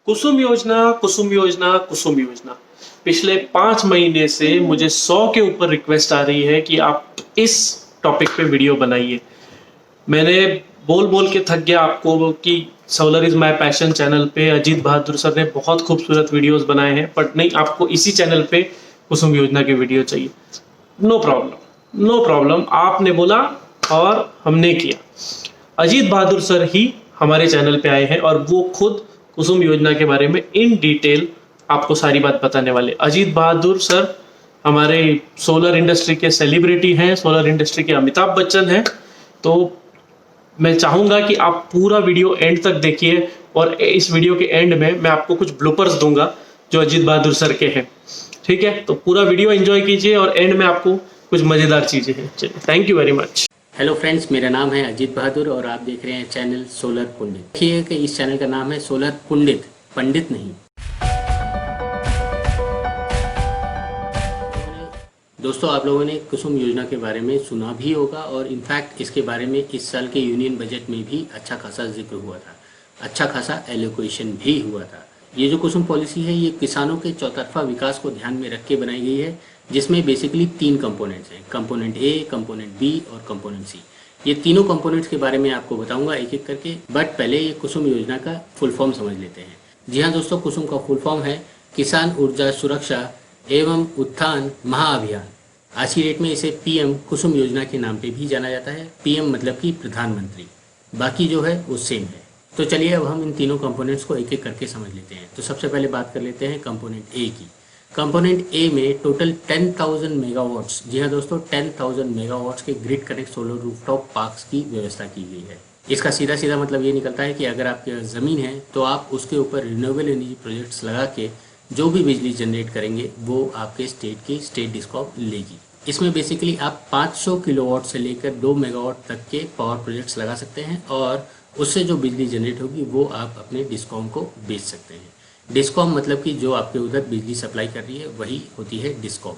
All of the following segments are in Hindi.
कुसुम योजना, कुसुम योजना, कुसुम योजना। पिछले 5 महीने से मुझे 100 के ऊपर रिक्वेस्ट आ रही है कि आप इस टॉपिक पे वीडियो बनाइए। मैंने बोल बोल के थक गया आपको कि solar is my passion channel पे अजीत बहादुर सर ने बहुत खूबसूरत वीडियोस बनाए हैं, बट नहीं, आपको इसी चैनल पे कुसुम योजना के वीडियो चाहिए। नो प्रॉब्लम, नो प्रॉब्लम, आपने बोला और हमने किया। अजीत बहादुर सर ही हमारे चैनल पे आए हैं और वो खुद कुसुम योजना के बारे में इन डिटेल आपको सारी बात बताने वाले। अजीत बहादुर सर हमारे सोलर इंडस्ट्री के सेलिब्रिटी हैं, सोलर इंडस्ट्री के अमिताभ बच्चन हैं। तो मैं चाहूंगा कि आप पूरा वीडियो एंड तक देखिए और इस वीडियो के एंड में मैं आपको कुछ ब्लूपर्स दूंगा जो अजीत बहादुर सर के हैं। ठीक है, तो पूरा वीडियो एंजॉय कीजिए और एंड में आपको कुछ मजेदार चीजें हैं। चलिए, thank you very much. Hello friends, मेरा नाम है अजीत बहादुर और आप देख रहे हैं चैनल सोलर पंडित। देखिए कि इस चैनल का नाम है सोलर पंडित, पंडित नहीं। दोस्तों, आप लोगों ने कुसुम योजना के बारे में सुना भी होगा और इनफैक्ट इसके बारे में इस साल के यूनियन बजट में भी अच्छा खासा जिक्र हुआ था, अच्छा खासा एलोकेशन भी हुआ था। ये जो कुसुम पॉलिसी है ये किसानों के चौतरफा विकास को ध्यान में रख के बनाई गई है, जिसमें बेसिकली 3 कंपोनेंट्स हैं, कंपोनेंट ए, कंपोनेंट बी और कंपोनेंट सी। ये तीनों कंपोनेंट्स के बारे में आपको बताऊंगा एक एक करके, बट पहले ये कुसुम योजना का फुल फॉर्म समझ लेते हैं। जी हाँ दोस्तों, कुसुम का फुल फॉर्म है किसान ऊर्जा सुरक्षा एवं उत्थान महाअभियान। आज की डेट में इसे पीएम कुसुम योजना के नाम पे भी जाना जाता है। पीएम मतलब कि प्रधानमंत्री, बाकी जो है वो सेम है। तो चलिए अब हम इन तीनों कंपोनेंट्स को एक एक करके समझ लेते हैं। तो सबसे पहले बात कर लेते हैं कंपोनेंट ए की। कंपोनेंट ए में टोटल 10,000 मेगावाट्स, जी हाँ दोस्तों, 10,000 मेगावाट्स के grid connect solar rooftop parks की व्यवस्था की गई है। इसका सीधा सीधा मतलब ये निकलता है कि अगर आपके पास ज़मीन है तो आप उसके ऊपर रिन्यूएबल एनर्जी प्रोजेक्ट्स लगा के जो भी बिजली जनरेट करेंगे वो आपके स्टेट की स्टेट डिस्कॉम लेगी। इसमें बेसिकली आप 500 किलोवाट से लेकर 2 मेगावाट तक के पावर प्रोजेक्ट्स लगा सकते हैं और उससे जो बिजली जनरेट होगी वो आप अपने डिस्कॉम को बेच सकते हैं। डिस्कॉम मतलब कि जो आपके उधर बिजली सप्लाई कर रही है वही होती है डिस्कॉम,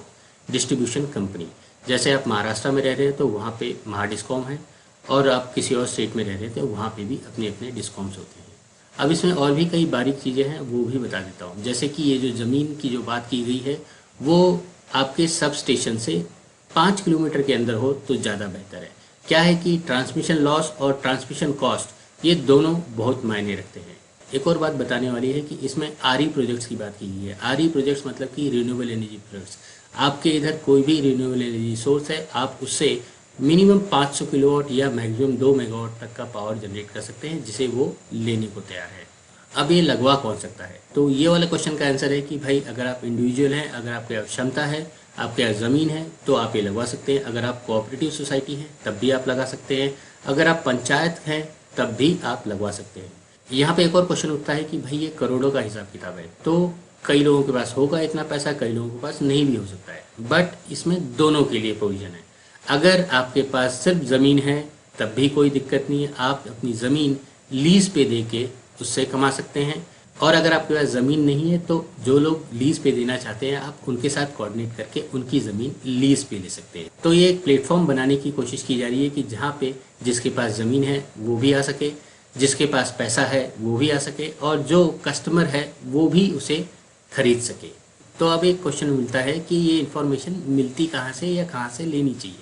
डिस्ट्रीब्यूशन कंपनी। जैसे आप महाराष्ट्र में रह रहे हैं तो वहाँ पे महाडिस्कॉम है और आप किसी और स्टेट में रह रहे थे तो वहाँ पे भी अपने अपने डिस्कॉम्स होते हैं। अब इसमें और भी कई बारीक चीज़ें हैं, वो भी बता देता हूँ। जैसे कि ये जो ज़मीन की जो बात की गई है वो आपके सब स्टेशन से 5 किलोमीटर के अंदर हो तो ज़्यादा बेहतर है। क्या है कि ट्रांसमिशन लॉस और ट्रांसमिशन कॉस्ट ये दोनों बहुत मायने रखते हैं। एक और बात बताने वाली है कि इसमें आरई प्रोजेक्ट्स की बात की गई है। आरई प्रोजेक्ट्स मतलब कि रिन्यूएबल एनर्जी प्रोजेक्ट्स। आपके इधर कोई भी रिन्यूएबल एनर्जी सोर्स है, आप उससे मिनिमम 500 किलोवाट या मैक्सिमम 2 मेगावाट तक का पावर जनरेट कर सकते हैं जिसे वो लेने को तैयार है। अब ये लगवा कौन सकता है, तो ये वाला क्वेश्चन का आंसर है कि भाई अगर आप इंडिविजुअल हैं, अगर आपके पास क्षमता है, आपके पास ज़मीन है तो आप ये लगवा सकते हैं। अगर आप कोऑपरेटिव सोसाइटी हैं तब भी आप लगा सकते हैं। अगर आप पंचायत हैं तब भी आप लगवा सकते हैं। यहाँ पे एक और क्वेश्चन उठता है कि भाई ये करोड़ों का हिसाब किताब है, तो कई लोगों के पास होगा इतना पैसा, कई लोगों के पास नहीं भी हो सकता है, बट इसमें दोनों के लिए प्रोविजन है। अगर आपके पास सिर्फ ज़मीन है तब भी कोई दिक्कत नहीं है, आप अपनी ज़मीन लीज पे दे के उससे कमा सकते हैं। और अगर आपके पास ज़मीन नहीं है तो जो लोग लीज पे देना चाहते हैं आप उनके साथ कोऑर्डिनेट करके उनकी ज़मीन लीज पे ले सकते हैं। तो ये एक प्लेटफॉर्म बनाने की कोशिश की जा रही है कि जहाँ पे जिसके पास ज़मीन है वो भी आ सके, जिसके पास पैसा है वो भी आ सके और जो कस्टमर है वो भी उसे खरीद सके। तो अब एक क्वेश्चन मिलता है कि ये इन्फॉर्मेशन मिलती कहाँ से या कहाँ से लेनी चाहिए।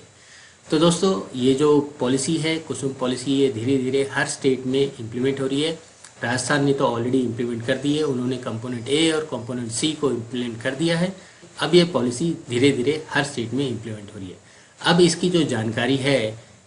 तो दोस्तों, ये जो पॉलिसी है कुसुम पॉलिसी, ये धीरे धीरे हर स्टेट में इम्प्लीमेंट हो रही है। राजस्थान ने तो ऑलरेडी इम्प्लीमेंट कर दी है, उन्होंने कंपोनेंट ए और कंपोनेंट सी को इम्प्लीमेंट कर दिया है। अब ये पॉलिसी धीरे धीरे हर स्टेट में इम्प्लीमेंट हो रही है। अब इसकी जो जानकारी है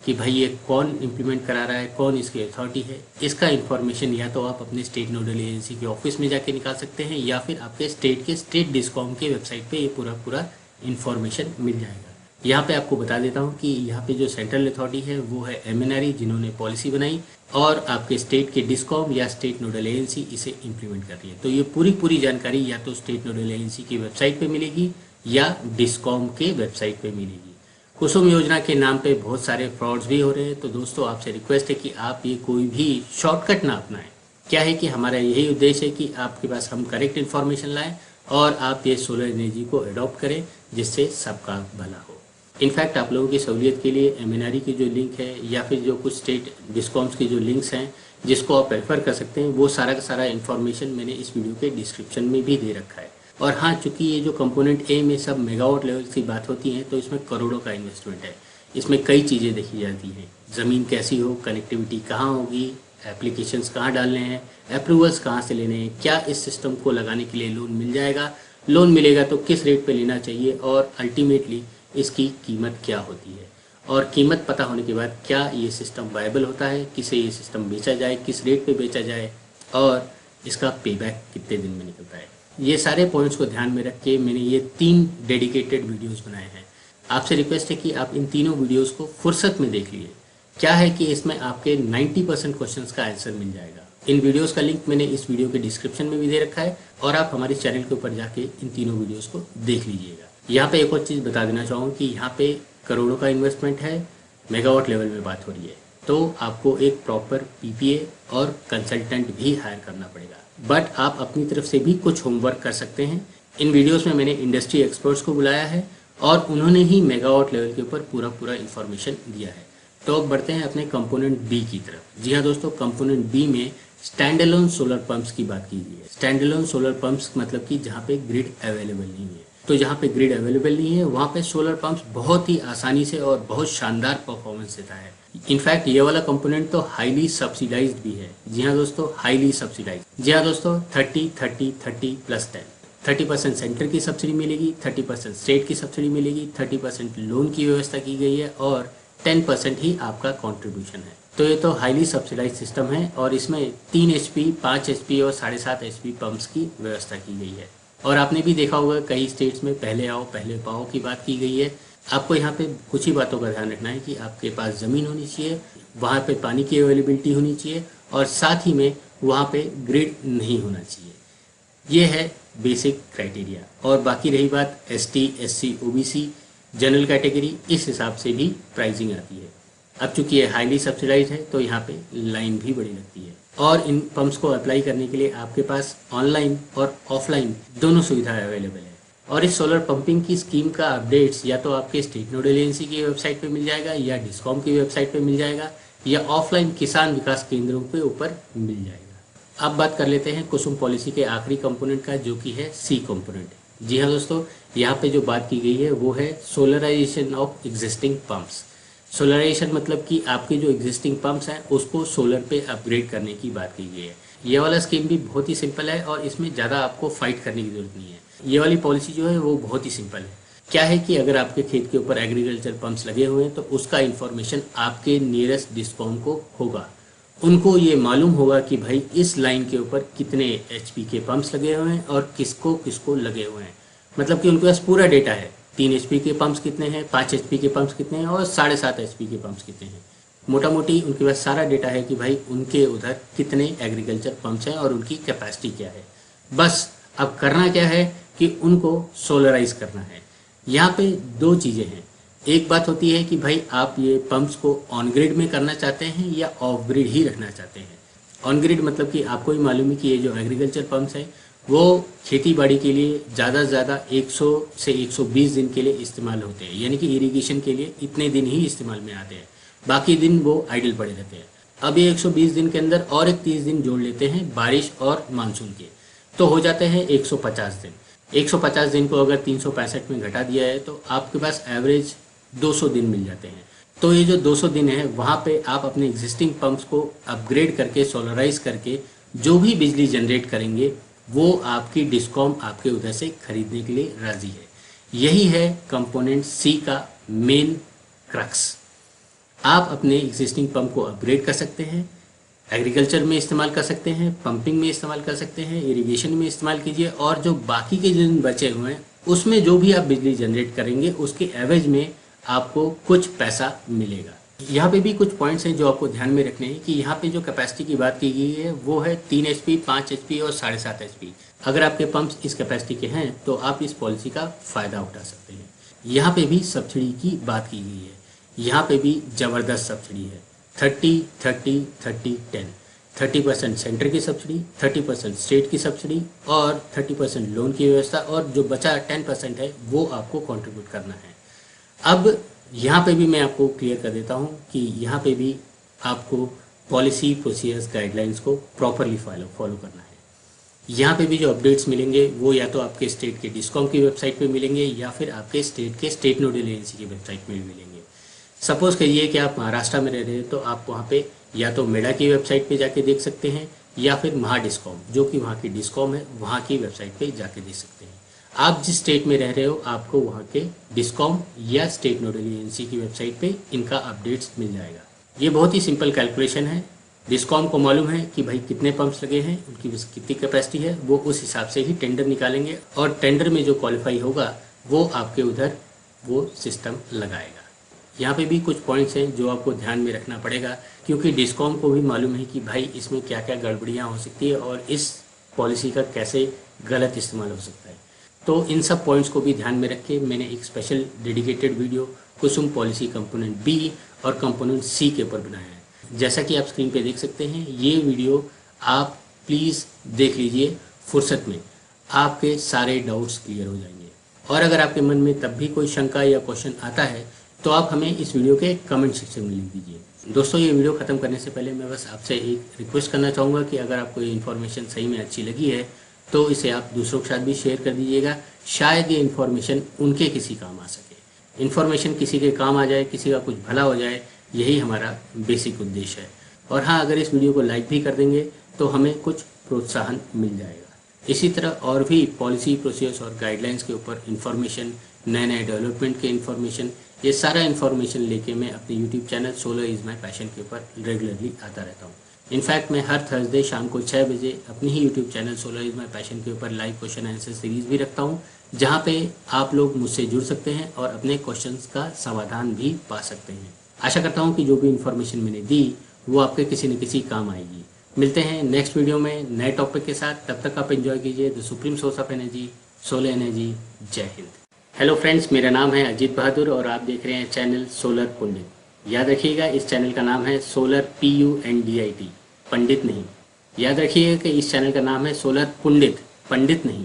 कि भाई ये कौन इम्प्लीमेंट करा रहा है, कौन इसकी अथॉरिटी है, इसका इन्फॉर्मेशन या तो आप अपने स्टेट नोडल एजेंसी के ऑफिस में जाके निकाल सकते हैं या फिर आपके स्टेट के स्टेट डिस्कॉम के वेबसाइट पे ये पूरा इन्फॉर्मेशन मिल जाएगा। यहाँ पे आपको बता देता हूँ कि यहाँ पे जो सेंट्रल अथॉरिटी है वो है MNRE, जिन्होंने पॉलिसी बनाई, और आपके स्टेट के डिस्कॉम या स्टेट नोडल एजेंसी इसे इम्प्लीमेंट कर रही है। तो ये पूरी जानकारी या तो स्टेट नोडल एजेंसी की वेबसाइट पे मिलेगी या डिस्कॉम के वेबसाइट पे मिलेगी। कुसुम योजना के नाम पे बहुत सारे फ्रॉड्स भी हो रहे हैं, तो दोस्तों आपसे रिक्वेस्ट है कि आप ये कोई भी शॉर्टकट ना अपनाएं। क्या है कि हमारा यही उद्देश्य है कि आपके पास हम करेक्ट इन्फॉर्मेशन लाएं और आप ये सोलर एनर्जी को अडॉप्ट करें जिससे सबका भला हो। इनफैक्ट आप लोगों की सहूलियत के लिए MNRE की जो लिंक है या फिर जो कुछ स्टेट डिस्कॉम्स की जो लिंक्स हैं जिसको आप रेफर कर सकते हैं। वो सारा का सारा इन्फॉर्मेशन मैंने इस वीडियो के डिस्क्रिप्शन में भी दे रखा है। और हाँ, चूंकि ये जो कंपोनेंट ए में सब मेगावाट लेवल की बात होती है, तो इसमें करोड़ों का इन्वेस्टमेंट है। इसमें कई चीज़ें देखी जाती हैं, ज़मीन कैसी हो, कनेक्टिविटी कहाँ होगी, एप्लीकेशंस कहाँ डालने हैं, अप्रूवल्स कहाँ से लेने हैं, क्या इस सिस्टम को लगाने के लिए लोन मिल जाएगा, लोन मिलेगा तो किस रेट पे लेना चाहिए, और अल्टीमेटली इसकी कीमत क्या होती है। और कीमत पता होने के बाद क्या ये सिस्टम वायबल होता है, किसे ये सिस्टम बेचा जाए, किस रेट पे बेचा जाए, और इसका पेबैक कितने दिन में निकलता है। ये सारे पॉइंट्स को ध्यान में रख के मैंने ये 3 डेडिकेटेड वीडियोस बनाए हैं। आपसे रिक्वेस्ट है कि आप इन तीनों वीडियोस को फुर्सत में देख लिए। क्या है कि इसमें आपके 90% क्वेश्चंस का आंसर मिल जाएगा। इन वीडियोस का लिंक मैंने इस वीडियो के डिस्क्रिप्शन में भी दे रखा है, और आप हमारे चैनल के ऊपर जाके इन तीनों वीडियोस को देख लीजिएगा। यहाँ पे एक और चीज़ बता देना चाहूँगा कि यहाँ पे करोड़ों का इन्वेस्टमेंट है, मेगावाट लेवल में बात हो रही है, तो आपको एक प्रॉपर पीपीए और कंसल्टेंट भी हायर करना पड़ेगा। बट आप अपनी तरफ से भी कुछ होमवर्क कर सकते हैं। इन वीडियोस में मैंने इंडस्ट्री एक्सपर्ट्स को बुलाया है और उन्होंने ही मेगावाट लेवल के ऊपर पूरा इन्फॉर्मेशन दिया है। तो अब बढ़ते हैं अपने कंपोनेंट बी की तरफ। जी हाँ दोस्तों, कंपोनेंट बी में स्टैंड अलोन सोलर पंप्स की बात की गई है। स्टैंड अलोन सोलर पंप्स मतलब कि जहाँ पे ग्रिड अवेलेबल नहीं है। तो जहाँ पे ग्रिड अवेलेबल नहीं है वहाँ पे सोलर पंप्स बहुत ही आसानी से और बहुत शानदार परफॉर्मेंस देता है। इनफैक्ट ये वाला कंपोनेंट तो हाईली सब्सिडाइज्ड भी है। जी हाँ दोस्तों, हाईली सब्सिडाइज्ड। जी हाँ दोस्तों, 30-30-30+10 30% सेंटर की सब्सिडी मिलेगी, 30% स्टेट की सब्सिडी मिलेगी, 30% लोन की व्यवस्था की गई है, और 10% ही आपका कंट्रीब्यूशन है। तो ये तो हाईली सब्सिडाइज्ड सिस्टम है, और इसमें 3 HP, 5 HP और 7.5 HP पंप्स की व्यवस्था की गई है। और आपने भी देखा होगा कई स्टेट्स में पहले आओ पहले पाओ की बात की गई है। आपको यहाँ पे कुछ ही बातों का ध्यान रखना है कि आपके पास ज़मीन होनी चाहिए, वहाँ पे पानी की अवेलेबिलिटी होनी चाहिए, और साथ ही में वहाँ पे ग्रिड नहीं होना चाहिए। ये है बेसिक क्राइटेरिया। और बाकी रही बात ST, SC, OBC, general category, इस हिसाब से भी प्राइसिंग आती है। अब चूंकि ये हाईली सब्सिडाइज है तो यहाँ पे लाइन भी बड़ी लगती है, और इन पंप्स को अप्लाई करने के लिए आपके पास ऑनलाइन और ऑफलाइन दोनों सुविधाएं अवेलेबल है। और इस सोलर पंपिंग की स्कीम का अपडेट्स या तो आपके स्टेट नोडल एजेंसी की वेबसाइट पे मिल जाएगा, या डिस्कॉम की वेबसाइट पे मिल जाएगा, या ऑफलाइन किसान विकास केंद्रों पे ऊपर मिल जाएगा। अब बात कर लेते हैं कुसुम पॉलिसी के आखिरी कंपोनेंट का, जो कि है सी कंपोनेंट। जी हाँ दोस्तों, यहाँ पे जो बात की गई है वो है solarisation of existing pumps. Solarisation मतलब कि आपके जो एग्जिस्टिंग पंप्स हैं उसको सोलर पे अपग्रेड करने की बात की गई है। ये वाला स्कीम भी बहुत ही सिंपल है, और इसमें ज़्यादा आपको फाइट करने की जरूरत नहीं है। ये वाली पॉलिसी जो है वो बहुत ही सिंपल है। क्या है कि अगर आपके खेत के ऊपर एग्रीकल्चर पंप्स लगे हुए हैं तो उसका इन्फॉर्मेशन आपके नियरेस्ट डिस्कॉम को होगा। उनको ये मालूम होगा कि भाई इस लाइन के ऊपर कितने HP के पंप्स लगे हुए हैं और किसको किसको लगे हुए हैं। मतलब कि उनके पास पूरा डेटा है, 3 HP के पंप्स कितने हैं, 5 HP के पंप्स कितने हैं, और 7.5 HP के पंप्स कितने हैं। मोटा मोटी उनके पास सारा डेटा है कि भाई उनके उधर कितने एग्रीकल्चर पंप्स हैं और उनकी कैपेसिटी क्या है। बस अब करना क्या है कि उनको सोलराइज करना है। यहाँ पे 2 चीज़ें हैं। एक बात होती है कि भाई आप ये पंप्स को ऑन ग्रिड में करना चाहते हैं या ऑफ ग्रिड ही रखना चाहते हैं। ऑन ग्रिड मतलब कि आपको ही मालूम है कि ये जो एग्रीकल्चर पंप्स हैं वो खेती बाड़ी के लिए ज़्यादा से ज़्यादा 100 से 120 दिन के लिए इस्तेमाल होते हैं, यानी कि इरिगेशन के लिए इतने दिन ही इस्तेमाल में आते हैं, बाकी दिन वो आइडल पड़े रहते हैं। अब ये 120 दिन के अंदर और एक 30 दिन जोड़ लेते हैं बारिश और मानसून के, तो हो जाते हैं 150 दिन। 150 दिन को अगर 365 में घटा दिया है तो आपके पास एवरेज 200 दिन मिल जाते हैं। तो ये जो 200 दिन है वहाँ पे आप अपने एग्जिस्टिंग पंप्स को अपग्रेड करके सोलराइज करके जो भी बिजली जनरेट करेंगे वो आपकी डिस्कॉम आपके उधर से खरीदने के लिए राजी है। यही है कंपोनेंट सी का मेन क्रक्स। आप अपने एग्जिस्टिंग पंप को अपग्रेड कर सकते हैं, एग्रीकल्चर में इस्तेमाल कर सकते हैं, पंपिंग में इस्तेमाल कर सकते हैं, इरिगेशन में इस्तेमाल कीजिए, और जो बाकी के दिन बचे हुए हैं उसमें जो भी आप बिजली जनरेट करेंगे उसके एवरेज में आपको कुछ पैसा मिलेगा। यहाँ पे भी कुछ पॉइंट्स हैं जो आपको ध्यान में रखने हैं कि यहाँ पे जो कैपेसिटी की बात की गई है वो है 3 HP, 5 HP और 7.5 HP। अगर आपके पंप्स इस कैपेसिटी के हैं तो आप इस पॉलिसी का फ़ायदा उठा सकते हैं। यहाँ पे भी सब्सिडी की बात की गई है, यहाँ पे भी ज़बरदस्त सब्सिडी है। 30-30-30-10 30% सेंटर की सब्सिडी, 30% स्टेट की सब्सिडी, और 30% लोन की व्यवस्था, और जो बचा 10% है वो आपको कंट्रीब्यूट करना है। अब यहाँ पे भी मैं आपको क्लियर कर देता हूँ कि यहाँ पे भी आपको पॉलिसी प्रोसीजर्स गाइडलाइंस को प्रॉपरली फॉलो करना है। यहाँ पे भी जो अपडेट्स मिलेंगे वो या तो आपके स्टेट के डिस्कॉम की वेबसाइट पे मिलेंगे या फिर आपके स्टेट के स्टेट नोडल एजेंसी की वेबसाइट में भी मिलेंगे। सपोज करिए कि आप महाराष्ट्र में रह रहे हैं तो आप वहाँ पे या तो मेडा की वेबसाइट पे जाके देख सकते हैं या फिर महाडिस्कॉम जो कि वहाँ की डिस्कॉम है वहाँ की वेबसाइट पे जाके देख सकते हैं। आप जिस स्टेट में रह रहे हो आपको वहाँ के डिस्कॉम या स्टेट नोडल एजेंसी की वेबसाइट पे इनका अपडेट्स मिल जाएगा। ये बहुत ही सिंपल कैलकुलेशन है। डिस्कॉम को मालूम है कि भाई कितने पंप्स लगे हैं, उनकी कितनी कैपेसिटी है, वो उस हिसाब से ही टेंडर निकालेंगे और टेंडर में जो क्वालिफाई होगा वो आपके उधर वो सिस्टम लगाएगा। यहाँ पे भी कुछ पॉइंट्स हैं जो आपको ध्यान में रखना पड़ेगा क्योंकि डिस्कॉम को भी मालूम है कि भाई इसमें क्या क्या गड़बड़ियाँ हो सकती है और इस पॉलिसी का कैसे गलत इस्तेमाल हो सकता है। तो इन सब पॉइंट्स को भी ध्यान में रख के मैंने एक स्पेशल डेडिकेटेड वीडियो कुसुम पॉलिसी कंपोनेंट बी और कंपोनेंट सी के ऊपर बनाया है। जैसा कि आप स्क्रीन पे देख सकते हैं, ये वीडियो आप प्लीज़ देख लीजिए फुर्सत में, आपके सारे डाउट्स क्लियर हो जाएंगे। और अगर आपके मन में तब भी कोई शंका या क्वेश्चन आता है तो आप हमें इस वीडियो के कमेंट सेक्शन में लिख दीजिए। दोस्तों, ये वीडियो ख़त्म करने से पहले मैं बस आपसे एक रिक्वेस्ट करना चाहूँगा कि अगर आपको ये इन्फॉर्मेशन सही में अच्छी लगी है तो इसे आप दूसरों के साथ भी शेयर कर दीजिएगा। शायद ये इन्फॉर्मेशन उनके किसी काम आ सके। इन्फॉर्मेशन किसी के काम आ जाए, किसी का कुछ भला हो जाए, यही हमारा बेसिक उद्देश्य है। और हाँ, अगर इस वीडियो को लाइक भी कर देंगे तो हमें कुछ प्रोत्साहन मिल जाएगा। इसी तरह और भी पॉलिसी प्रोसीजर्स और गाइडलाइंस के ऊपर इन्फॉर्मेशन, नए नए डेवलपमेंट के इन्फॉर्मेशन, ये सारा इन्फॉर्मेशन लेके मैं अपने YouTube channel solar is my passion के ऊपर रेगुलरली आता रहता हूँ। इनफैक्ट मैं हर थर्सडे शाम को 6 बजे अपने ही YouTube channel solar is my passion के ऊपर लाइव क्वेश्चन आंसर सीरीज़ भी रखता हूँ, जहाँ पे आप लोग मुझसे जुड़ सकते हैं और अपने क्वेश्चंस का समाधान भी पा सकते हैं। आशा करता हूँ कि जो भी इन्फॉर्मेशन मैंने दी वो आपके किसी न किसी काम आएगी। मिलते हैं नेक्स्ट वीडियो में नए टॉपिक के साथ। तब तक आप एंजॉय कीजिए the supreme source of energy, solar energy. जय हिंद। हेलो फ्रेंड्स, मेरा नाम है अजीत बहादुर और आप देख रहे हैं चैनल सोलर पंडित। याद रखिएगा इस चैनल का नाम है सोलर PUNDIT, पंडित नहीं। याद रखिएगा कि इस चैनल का नाम है सोलर पंडित, पंडित नहीं।